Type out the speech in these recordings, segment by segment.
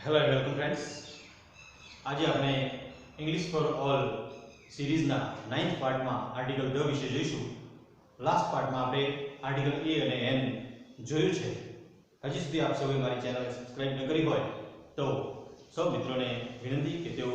Hello and welcome friends. આજે આપણે English for all સિરીઝના 9th પાર્ટમાં આર્ટિકલ ધ વિશે જોઈશું. લાસ્ટ પાર્ટમાં આપણે આર્ટિકલ એ અને એન જોયું છે. હજી સુધી આપ સૌએ મારી ચેનલને સબસ્ક્રાઇબ ન કરી હોય તો સૌ મિત્રોને વિનંતી કે તેઓ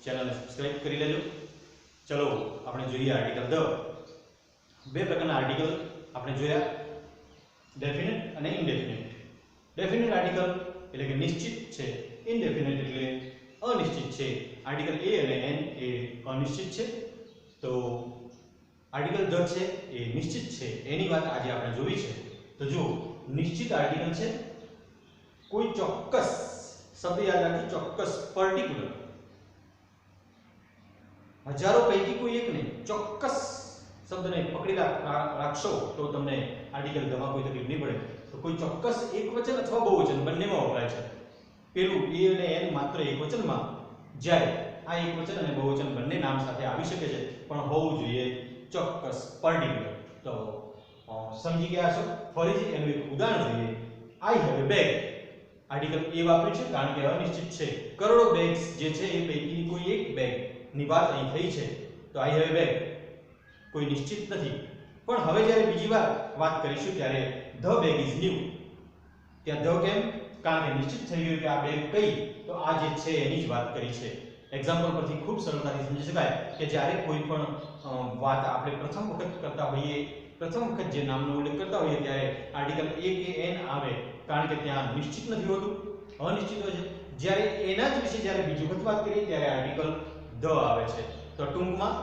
ચેનલને સબસ્ક્રાઇબ કરી લેજો. ચલો આપણે જોઈએ આર્ટિકલ ધ. બે પ્રકારના આર્ટિકલ આપણે જોયા, ડેફિનેટ અને ઇનડેફિનેટ. ડેફિનેટ આર્ટિકલ એટલે કે નિશ્ચિત છે, ઇનડેફિનેટ એટલે અનિશ્ચિત છે. આર્ટિકલ એ અને એન એ અનિશ્ચિત છે, તો આર્ટિકલ ધ છે એ નિશ્ચિત છે. એની વાત આજે આપણે જોવી છે. તો જો નિશ્ચિત આર્ટિકલ છે, કોઈ ચોક્કસ શબ્દ યાદ રાખજો, ચોક્કસ, પર્ટિક્યુલર, હજારો પૈકી કોઈ એક નહીં, ચોક્કસ શબ્દને પકડી રાખશો તો તમને આર્ટિકલ ધમાં કોઈ તકલીફ નહીં પડે. તો કોઈ ચોક્કસ એકવચન અથવા બહુવચન બંનેમાં વપરાય છે. પેલું એ અને એન માત્ર એકવચનમાં, જ્યારે આ એકવચન અને બહુવચન બંને નામ સાથે આવી શકે છે, પણ હોવું જોઈએ ચોક્કસ, પર્ટિક્યુલર. તો સમજી ગયા છો? ફરીથી એનું એક ઉદાહરણ જોઈએ. I have a bag. Article a વાપર્યું છે કારણ કે અનિશ્ચિત છે. કરોડો બેગ્સ જે છે એ પૈકીની કોઈ એક બેગ ની વાત અહીં થઈ છે, તો આઈ હેવ એ બેગ કોઈ નિશ્ચિત નથી. પણ હવે જ્યારે બીજી વાર વાત કરીશું ત્યારે ધ બેગ ઇઝ ન્યુ. ત્યાં ધ કેમ? કારણ કે નિશ્ચિત થઈ ગયું કે આ બેગ કઈ, તો આ જે છે એની જ વાત કરી છે. એક્ઝામ્પલ પરથી ખૂબ સરળતાથી સમજી શકાય કે જ્યારે કોઈ પણ વાત આપણે પ્રથમ વખત કરતા હોઈએ, પ્રથમ વખત જે નામનો ઉલ્લેખ કરતા હોઈએ ત્યારે આર્ટિકલ એ કે એન આવે, કારણ કે ત્યાં નિશ્ચિત નથી હોતું, અનિશ્ચિત હોય છે. જ્યારે એના જ વિશે જ્યારે બીજી વખત વાત કરીએ ત્યારે આર્ટિકલ ધ આવે છે. તો ટૂંકમાં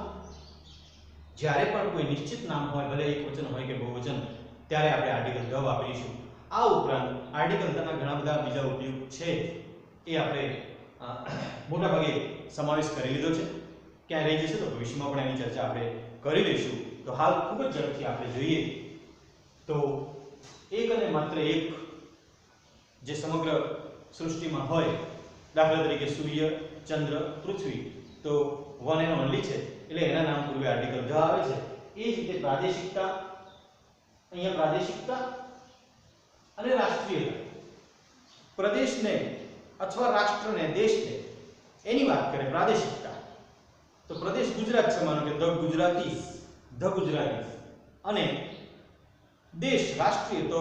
જ્યારે પણ કોઈ નિશ્ચિત નામ હોય, ભલે એકવચન હોય કે બહુવચન, ત્યારે આપણે આર્ટિકલ ધ વાપરીશું. આ ઉપરાંત આર્ટિકલ ધના ઘણા બધા બીજા ઉપયોગ છે, એ આપણે મોટા ભાગે સમાવેશ કરી લીધો છે. ક્યાં રહી જશે તો ભવિષ્યમાં પણ એની ચર્ચા આપણે કરી લઈશું. તો હાલ ખૂબ જ ઝડપથી આપણે જોઈએ તો એક અને માત્ર એક જે સમગ્ર સૃષ્ટિમાં હોય, દાખલા તરીકે સૂર્ય, ચંદ્ર, પૃથ્વી, તો વન એન્ડ ઓનલી છે, એટલે એના નામ પૂર્વે આર્ટિકલ ધ આવે છે. એ જ રીતે પ્રાદેશિકતા, અહીંયા પ્રાદેશિકતા અને રાષ્ટ્રીયતા, પ્રદેશને અથવા રાષ્ટ્રને, દેશને, એની વાત કરે પ્રાદેશિકતા. તો પ્રદેશ ગુજરાત છે, માનો કે ધ ગુજરાતીસ, ધ ગુજરાતીસ. અને દેશ, રાષ્ટ્રીય, તો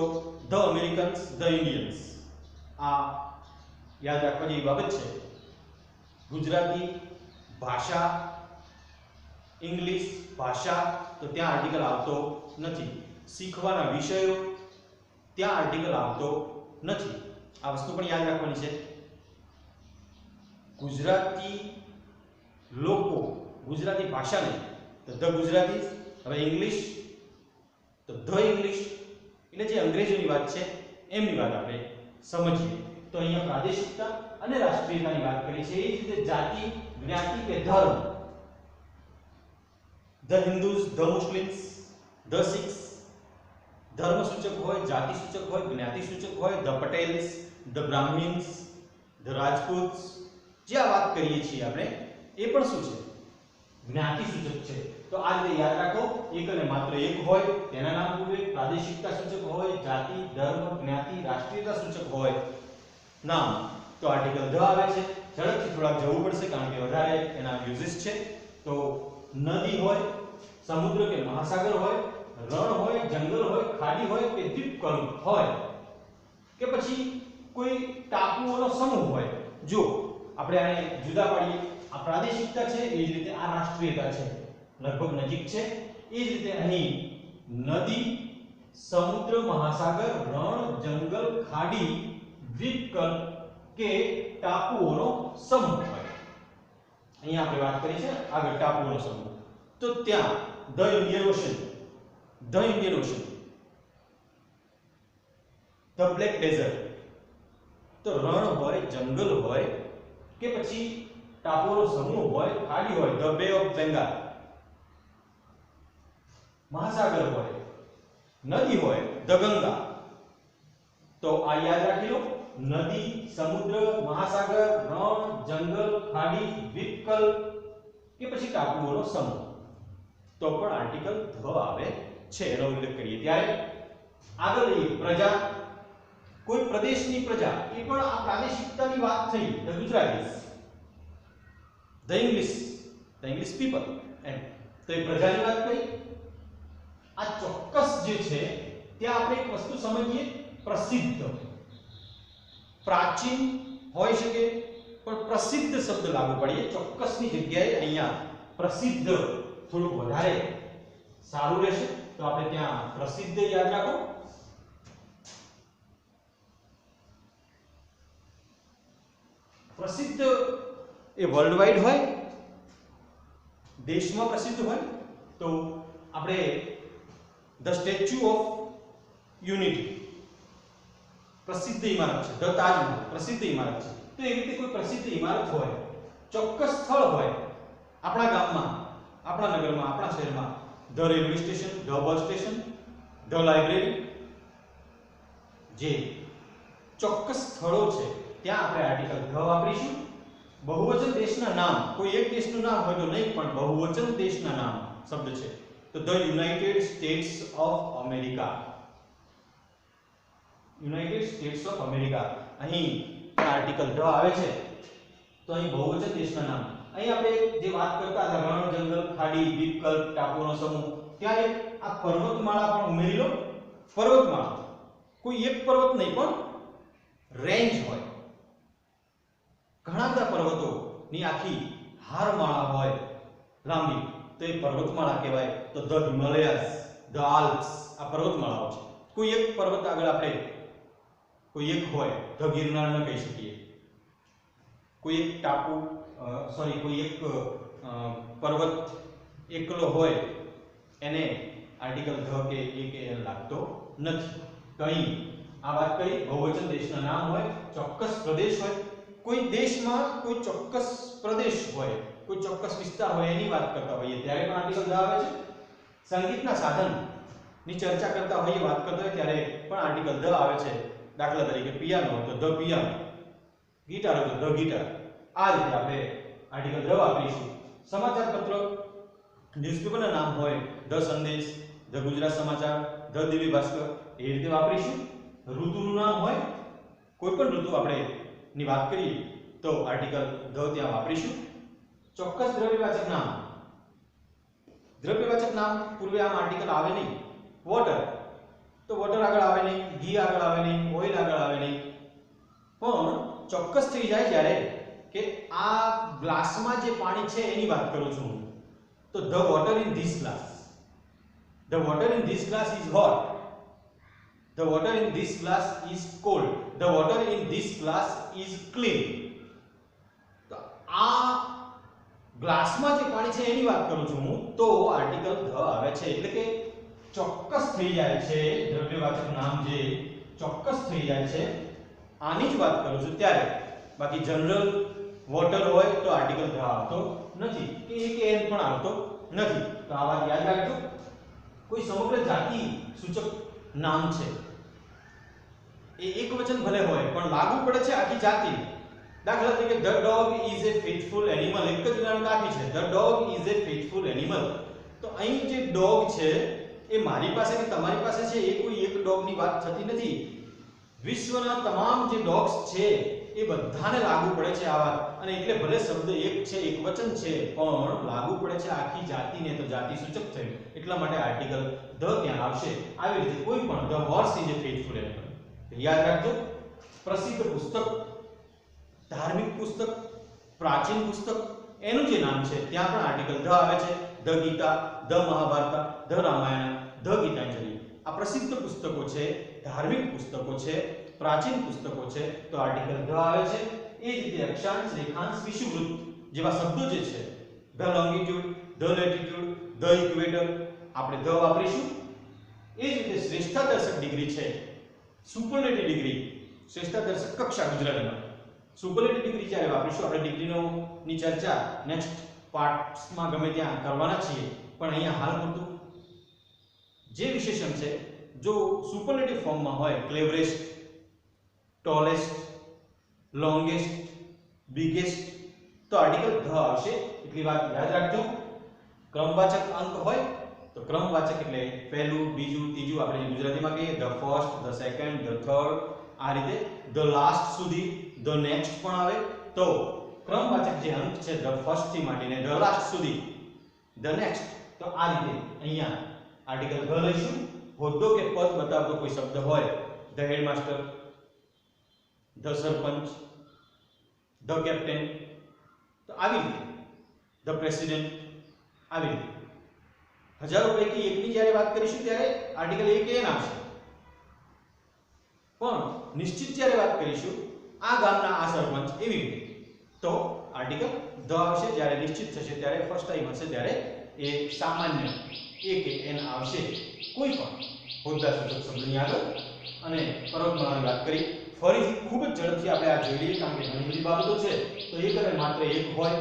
ધ અમેરિકન્સ, ધ ઇન્ડિયન્સ. આ યાદ રાખવા જેવી બાબત છે. ગુજરાતી ભાષા, ઇંગ્લિશ ભાષા, તો ત્યાં આર્ટિકલ આવતો નથી. શીખવાના વિષયો, ત્યાં આર્ટિકલ આવતો નથી. આ વસ્તુ પણ યાદ રાખવાની છે. ગુજરાતી લોકો, ગુજરાતી ભાષાને તો ધ ગુજરાતી. હવે ઇંગ્લિશ તો ધ ઇંગ્લિશ, એટલે જે અંગ્રેજીની વાત છે એમની વાત આપણે સમજીએ. તો અહીંયા પ્રાદેશિકતા અને રાષ્ટ્રીયતાની વાત કરી છે. એ જ રીતે જાતિ, જ્ઞાતિ કે ધર્મ, ધ હિન્દુઝ, ધ મુસ્લિમ્સ, ધ સિખ્સ, ધર્મ સૂચક હોય, જાતિ સૂચક હોય, જ્ઞાતિ સૂચક હોય, ધ પટેલ્સ, ધ બ્રાહ્મણ્સ, ધ રાજપૂત્સ. જે આ વાત કરીએ છીએ આપણે, એ પણ શું છે? જ્ઞાતિ સૂચક છે. તો આ રીતે યાદ રાખો, એક અને માત્ર એક હોય તેના નામ પૂર્વે પ્રાદેશિકતા સૂચક હોય, જાતિ, ધર્મ, જ્ઞાતિ, રાષ્ટ્રીયતા સૂચક હોય નામ, તો આર્ટિકલ ધ આવે છે. ઝડપથી થોડાક જવું પડશે કારણ કે વધારે એના યુઝિસ છે. તો નદી હોય, સમુદ્ર કે મહાસાગર હોય, રણ હોય, જંગલ હોય, ખાડી હોય કે દ્વીપકલ્પ હોય, કે પછી કોઈ ટાપુઓનો સમૂહ હોય. જો આપણે આને જુદા પાડીએ, આ પ્રાદેશિકતા છે, એ જ રીતે આ રાષ્ટ્રીયતા છે, લગભગ નજીક છે. એ જ રીતે અહીં નદી, સમુદ્ર, મહાસાગર, રણ, જંગલ, ખાડી, દ્વીપકલ્પ કે ટાપુઓનો સમૂહ હોય. અહીંયા આપણે વાત કરી છે આગળ ટાપુઓનો સમૂહ, તો ત્યાં the Indian Ocean, the Indian Ocean, the black desert. તો રણ હોય, જંગલ હોય કે પછી ટાપુઓનો સમૂહ હોય, ખાડી હોય, ધ બે ઓફ બેંગાલ. મહાસાગર હોય, નદી હોય, ધ ગંગા. તો આ યાદ રાખી લો, નદી, સમુદ્ર, મહાસાગર, રણ, જંગલ, ખાડી, દ્વીપકલ્પ કે પછી ટાપુઓનો સમૂહ, તો પણ આર્ટિકલ ધ આવે છે. એનો ઉલ્લેખ કરીએ ત્યારે આગળ પ્રજા, કોઈ પ્રદેશની પ્રજા, એ પણ આ પ્રાદેશિકતાની વાત થઈ. ધ ગુજરાતીસ, ધ ઇંગ્લિશ પીપલ એમ. તો એ પ્રજાની વાત કરી. આ ચોક્કસ જે છે ત્યાં આપણે એક વસ્તુ સમજીએ, પ્રસિદ્ધ. પ્રાચીન હોઈ શકે પણ પ્રસિદ્ધ શબ્દ લાગુ પડીએ. ચોક્કસની જગ્યાએ અહીંયા પ્રસિદ્ધ થોડું વધારે સારું રહેશે. તો આપણે ત્યાં પ્રસિદ્ધ યાદ રાખો. પ્રસિદ્ધ એ વર્લ્ડ વાઇડ હોય, દેશમાં પ્રસિદ્ધ હોય. તો આપણે ધ સ્ટેચ્યુ ઓફ યુનિટી પ્રસિદ્ધ ઇમારત છે. ધ તાજમહલ પ્રસિદ્ધ ઇમારત છે. તો એવી રીતે કોઈ પ્રસિદ્ધ ઇમારત હોય, ચોક્કસ સ્થળ હોય આપણા ગામમાં, આપણા નગરમાં, આપણા શહેરમાં, the railway station, the bus station, the library, જે ચોક્કસ સ્થળો છે ત્યાં આપણે આર્ટિકલ ધ વાપરીશું. બહુવચન દેશના નામ, કોઈ એક દેશનું નામ હોય તો નહીં, પણ બહુવચન દેશના નામ શબ્દ છે. તો the United states of America, United states of America. અહીં આર્ટિકલ ધ આવે છે તો અહીં બહુવચન દેશના નામ. અહીં આપણે જે વાત કરતા હતા, રણ, જંગલ, ખાડી, દ્વીપકલ્પ, ટાપુઓનો સમૂહ, ત્યાં એક આ પર્વતમાળા પણ ઉમેરી લો. પર્વતમાળા કોઈ એક પર્વત નહીં, પણ રેન્જ હોય, ઘણા બધા પર્વતોની આખી હારમાળા હોય લાંબી, તો એ પર્વતમાળા કહેવાય. તો ધ હિમાલયાસ, ધ આલ્પ્સ, આ પર્વતમાળાઓ છે. કોઈ એક પર્વત આગળ આપણે કોઈ એક હોય, ધ ગિરનાર ન કહી શકીએ. કોઈ એક ટાપુ, કોઈ એક પર્વત એકલો હોય એને આર્ટિકલ ધ કે એ કે લાગતો નથી. તો અહીં આ વાત કરી, બહુવચન દેશના નામ હોય, ચોક્કસ પ્રદેશ હોય. કોઈ દેશમાં કોઈ ચોક્કસ પ્રદેશ હોય, કોઈ ચોક્કસ વિસ્તાર હોય, એની વાત કરતા હોઈએ ત્યારે પણ આર્ટિકલ ધ આવે છે. સંગીતના સાધનની ચર્ચા કરતા હોઈએ, વાત કરતા હોય ત્યારે પણ આર્ટિકલ ધ આવે છે. દાખલા તરીકે પિયાનો હોય તો ધ પિયાનો, ગિટાર હોય તો ધ ગિટાર. આ રીતે આપણે આર્ટિકલ ધ વાપરીશું. સમાચાર પત્ર, ન્યૂઝપેપરના નામ હોય, ધ સંદેશ, ધ ગુજરાત સમાચાર, ધ દિવ્ય ભાસ્કર, એ રીતે વાપરીશું. ઋતુનું નામ હોય, કોઈ પણ ઋતુ આપણે ની વાત કરીએ તો આર્ટિકલ ધ ત્યાં વાપરીશું. ચોક્કસ દ્રવ્યવાચક નામ, દ્રવ્યવાચક નામ પૂર્વે આમ આર્ટિકલ આવે નહીં. વોટર, તો વોટર આગળ આવે નહીં, ઘી આગળ આવે નહીં, ઓઇલ આગળ આવે નહીં. પણ ચોક્કસ થઈ જાય જ્યારે કે આ ગ્લાસમાં જે પાણી છે એની વાત કરું છું હું, તો the water in this glass, the water in this glass is hot, the water in this glass is called, the water in this glass is clean. તો આ ગ્લાસમાં જે પાણી છે એની વાત કરું છું હું, તો આર્ટિકલ ધ આવે છે. એટલે કે ચોક્કસ થઈ જાય છે, દ્રવ્યવાચક નામ જે ચોક્કસ થઈ જાય છે, આની જ વાત કરું છું ત્યારે. બાકી જનરલ વોટર હોય તો આર્ટિકલ ધ આવતો નથી, કે એ કે એન પણ આવતો નથી. તો આ વાત યાદ રાખજો. કોઈ સમગ્ર જાતિ સૂચક નામ છે, એ એક વચન ભલે હોય પણ લાગુ પડે છે આખી જાતિ. દાખલા તરીકે the dog is A faithful animal, એક જ ઉદાહરણ આપી છે, the dog is A faithful animal. તો અહીં જે ડોગ છે એ મારી પાસે કે તમારી પાસે છે, એ કોઈ એક ડોગની વાત થતી નથી. વિશ્વના તમામ જે ડોગ્સ છે એ બધાને લાગુ પડે છે આ વાત. અને એટલે ભલે શબ્દ એક છે, એક વચન છે, પણ લાગુ પડે છે આખી જાતિને, તો જાતિ સૂચક થયું. એટલા માટે આર્ટિકલ ધ ત્યાં આવશે. આવી રીતે કોઈ પણ the horse is A faithful animal યાદ રાખજો. પ્રસિદ્ધ પુસ્તક, ધાર્મિક પુસ્તક, પ્રાચીન પુસ્તક, એનું જે નામ છે ત્યાં પણ આર્ટિકલ ધ આવે છે. The Gita, the Mahabharata, the Ramayana, the Gitanjali. આ પ્રસિદ્ધ પુસ્તકો છે, ધાર્મિક પુસ્તકો છે, પ્રાચીન પુસ્તકો છે, તો આર્ટિકલ ધ આવે છે. એ જ રીતે અક્ષાંશ, રેખાંશ, વિષુવવૃત્ત જેવા શબ્દો જે છે, the longitude, the latitude, the equator, આપણે ધ વાપરીશું. એ જ રીતે શ્રેષ્ઠાદર્શક ડિગ્રી છે, સુપરલેટિવ ડિગ્રી, શ્રેષ્ઠાદર્શક કક્ષા ગુજરાતીમાં. સુપરલેટિવ ડિગ્રી જ્યારે વાપરીશું, આપણે ડિગ્રીની ચર્ચા નેક્સ્ટ પાર્ટ્સમાં ગમે ત્યાં કરવાના છીએ, પણ અહીંયા હાલ પૂરતું જે વિશેષણ છે, જો સુપરલેટિવ ફોર્મમાં હોય, ક્લેવરેસ્ટ, ટોલેસ્ટ, લોંગેસ્ટ, બિગેસ્ટ, તો આર્ટિકલ ધ આવશે. એટલી વાત યાદ રાખજો. ક્રમવાચક અંક હોય તો ક્રમવાચક એટલે પહેલું, બીજું, ત્રીજું, આપણે ગુજરાતીમાં કહીએ the first, the second, the third, આ રીતે ધ લાસ્ટ સુધી ધ નેક્સ્ટ પણ આવે તો ક્રમવાચક જે અંક છે ધ ફર્સ્ટ થી માંડીને ધ લાસ્ટ સુધી ધ નેક્સ્ટ તો આ રીતે અહીંયા આર્ટિકલ ધ લઈશું હોદ્દો કે પદ બતાવતો કોઈ શબ્દ હોય the headmaster the sarpanch the captain તો આવી રીતે ધ પ્રેસિડેન્ટ આવી રીતે હજારો પૈકી એકની જ્યારે વાત કરીશું ત્યારે આર્ટિકલ એક એન આવશે પણ નિશ્ચિત જ્યારે વાત કરીશું આ ગામના આ સરપંચ એવી રીતે તો આર્ટિકલ ધ આવશે જ્યારે નિશ્ચિત થશે ત્યારે ફર્સ્ટ ટાઈમ હશે ત્યારે એ સામાન્ય એ કે એન આવશે કોઈ પણ હોદ્દા સૂચક શબ્દની આગળ અને પરોપમાની વાત કરી ફરીથી ખૂબ જ ઝડપથી આપણે આ જોઈ લઈએ કારણ કે ઘણી બધી બાબતો છે તો એક અને માત્ર એક હોય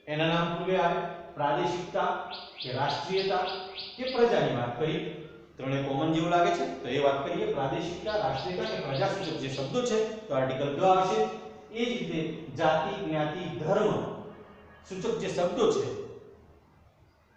એના નામ પૂર્વે આવે પ્રાદેશિકતા કે રાષ્ટ્રીયતા કે પ્રજાની વાત કરી ત્રણે કોમન જેવું લાગે છે તો એ વાત કરીએ પ્રાદેશિકતા રાષ્ટ્રીયતા કે પ્રજા સૂચક જે શબ્દો છે તો આર્ટિકલ ધ આવશે એ જ રીતે જાતિ જ્ઞાતિ ધર્મ સૂચક જે શબ્દો છે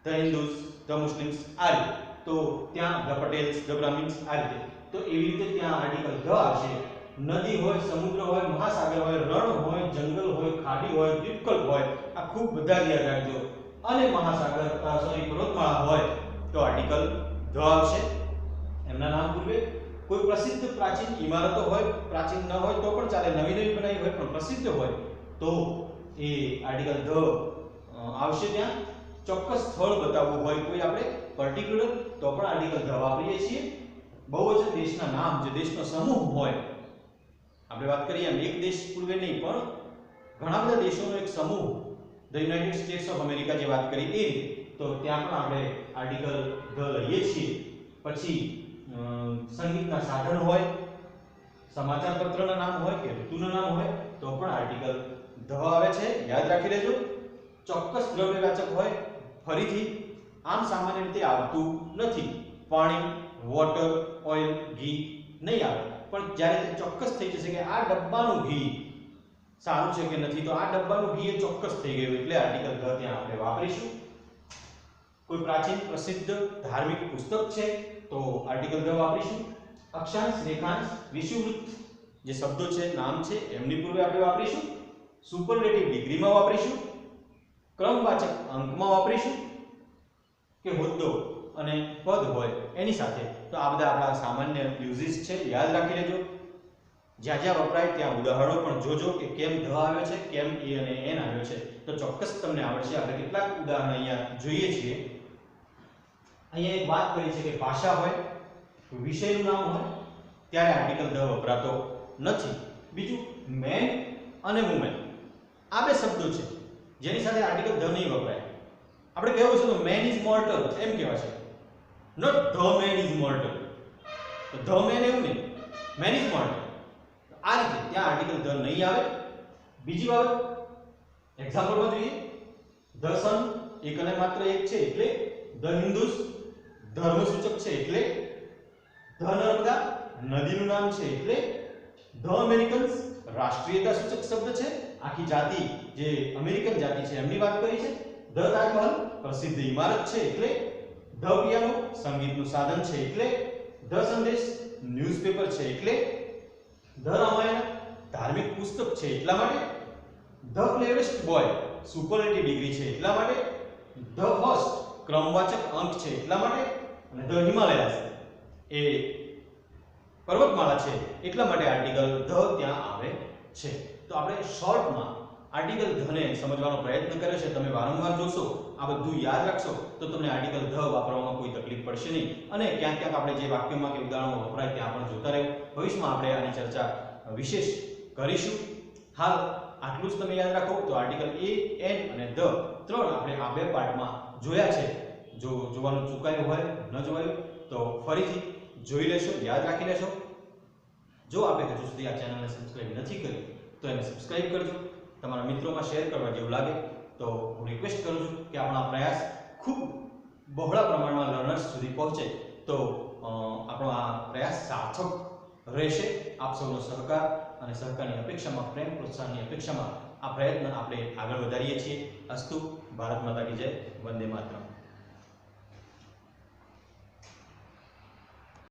ધ હિન્દુસ ધ મુસ્લિમ્સ આ રીતે તો ત્યાં ધ પટેલ્સ ધ બ્રાહ્મિન્સ આ રીતે તો એવી રીતે ત્યાં આર્ટિકલ ધ આવશે નદી હોય સમુદ્ર હોય મહાસાગર હોય રણ હોય જંગલ હોય ખાડી હોય દ્વીપકલ્પ હોય આ ખૂબ બધા યાદ રાખજો અને મહાસાગર પર્વતમાળા હોય તો આર્ટિકલ ધ આવશે એમના નામ પૂર્વે કોઈ પ્રસિદ્ધ પ્રાચીન ઇમારતો હોય પ્રાચીન ન હોય તો પણ ચાલે નવી નવી બનાવી હોય પણ પ્રસિદ્ધ હોય તો એ આર્ટિકલ ધ આવશે ત્યાં ચોક્કસ સ્થળ બતાવવું હોય કોઈ આપણે પર્ટિક્યુલર તો પણ આર્ટિકલ ધ વાપરીએ છીએ બહુવચન દેશના નામ જે દેશનો સમૂહ હોય આપણે વાત કરીએ એમ એક દેશ પૂર્વે નહીં પણ ઘણા બધા દેશોનો એક સમૂહ the United states of America જે વાત કરી એ તો ત્યાં પણ આપણે આર્ટિકલ ધ લઈએ છીએ પછી સંગીતના સાધન હોય સમાચાર પત્રના નામ હોય કે ઋતુના નામ હોય તો પણ આર્ટિકલ ધ આવે છે યાદ રાખી લેજો ચોક્કસ દ્રવ્યવાચક હોય ફરીથી આમ સામાન્ય રીતે આવતું નથી પાણી વોટર ઓઇલ ઘી નહીં આવે પણ જ્યારે તે ચોક્કસ થઈ જશે કે આ ડબ્બાનું ઘી સારું છે કે નથી તો આ ડબ્બાનું ઘી એ ચોક્કસ થઈ ગયું એટલે આર્ટિકલ ધ ત્યાં આપણે વાપરીશું કોઈ પ્રાચીન પ્રસિદ્ધ ધાર્મિક પુસ્તક છે તો આર્ટિકલ ધ વાપરીશું અક્ષાંશ રેખાંશ વિષુવવૃત્ત જે શબ્દો છે નામ છે એમની પૂર્વે આપણે વાપરીશું સુપરલેટિવ ડિગ્રીમાં વાપરીશું ક્રમવાચક અંકમાં વાપરીશું કે હોદ્દો અને પદ હોય એની સાથે તો આ બધા આપણા સામાન્ય યુઝિસ છે યાદ રાખી લેજો જ્યાં જ્યાં વપરાય ત્યાં ઉદાહરણો પણ જોજો કે કેમ ધ આવ્યો છે કેમ એ અને એન આવ્યો છે તો ચોક્કસ તમને આવડશે આપણે કેટલાક ઉદાહરણ અહીંયા જોઈએ છીએ અહીંયા એક વાત કરી છે કે ભાષા હોય વિષયનું નામ હોય ત્યારે આર્ટિકલ ધ વપરાતો નથી બીજું મેન અને વુમેન આ બે શબ્દો છે જેની સાથે આર્ટિકલ ધ નહીં વપરાય આપણે કહેવું છે તો મેન ઇઝ મોર્ટલ એમ કહેવાય છે not the man is mortal તો ધ મેન એવું નહીં મેન ઇઝ મોર્ટલ આ રીતે ત્યાં આર્ટિકલ ધ નહીં આવે બીજી બાબત એક્ઝામ્પલમાં જોઈએ ધ સન એક અને માત્ર એક છે એટલે ધ હિન્દુસ ધર્મસૂચક છે એટલે ધ નર્મદા નદીનું નામ છે એટલે ધ અમેરિકન્સ રાષ્ટ્રીયતા સૂચક શબ્દ છે આખી જાતિ જે અમેરિકન જાતિ છે એમની વાત કરી છે ધ તાજમહલ પ્રસિદ્ધ ઇમારત છે એટલે ધ પિયાનો સંગીતનું સાધન છે એટલે ધ સંદેશ ન્યૂઝપેપર છે એટલે ધ રામાયણ ધાર્મિક પુસ્તક છે એટલા માટે the cleverest boy superlative degree છે એટલા માટે ધ ફર્સ્ટ ક્રમવાચક અંક છે એટલા માટે અને ધ હિમાલયાસ એ પર્વતમાળા છે એટલા માટે આર્ટિકલ ધ ત્યાં આવે છે તો આપણે શોર્ટમાં આર્ટિકલ ધ ને સમજવાનો પ્રયત્ન કર્યો છે તમે વારંવાર જોશો આ બધું યાદ રાખશો તો તમને આર્ટિકલ ધ વાપરવામાં કોઈ તકલીફ પડશે નહીં અને ક્યાંક ક્યાંક આપણે જે વાક્યોમાં કે ઉદાહરણો વપરાય ત્યાં પણ જોતા રહેવું ભવિષ્યમાં આપણે આની ચર્ચા વિશેષ કરીશું હાલ આટલું જ તમે યાદ રાખો તો આર્ટિકલ એ એન અને ધ ત્રણ આપણે આ બે પાર્ટમાં જોયા છે જો જોવાનું ચૂકાયું હોય ન જોવાયું તો ફરીથી જોઈ લેશો યાદ રાખી લેશો જો આપણે હજુ સુધી આ ચેનલને સબસ્ક્રાઇબ નથી કરી તો એને સબસ્ક્રાઇબ કરજો તમારા મિત્રોમાં શેર કરવા જેવું લાગે તો હું રિક્વેસ્ટ કરું છું કે આપણો પ્રયાસ ખૂબ બહોળા પ્રમાણમાં લર્નર્સ સુધી પહોંચે તો આપણો આ પ્રયાસ સાર્થક રહેશે આપ સૌનો સહકાર અને સહકારની અપેક્ષામાં પ્રેમ પ્રોત્સાહનની અપેક્ષામાં આ પ્રયત્ન આપણે આગળ વધારીએ છીએ અસ્તુ ભારત માતા કી જય વંદે માતરમ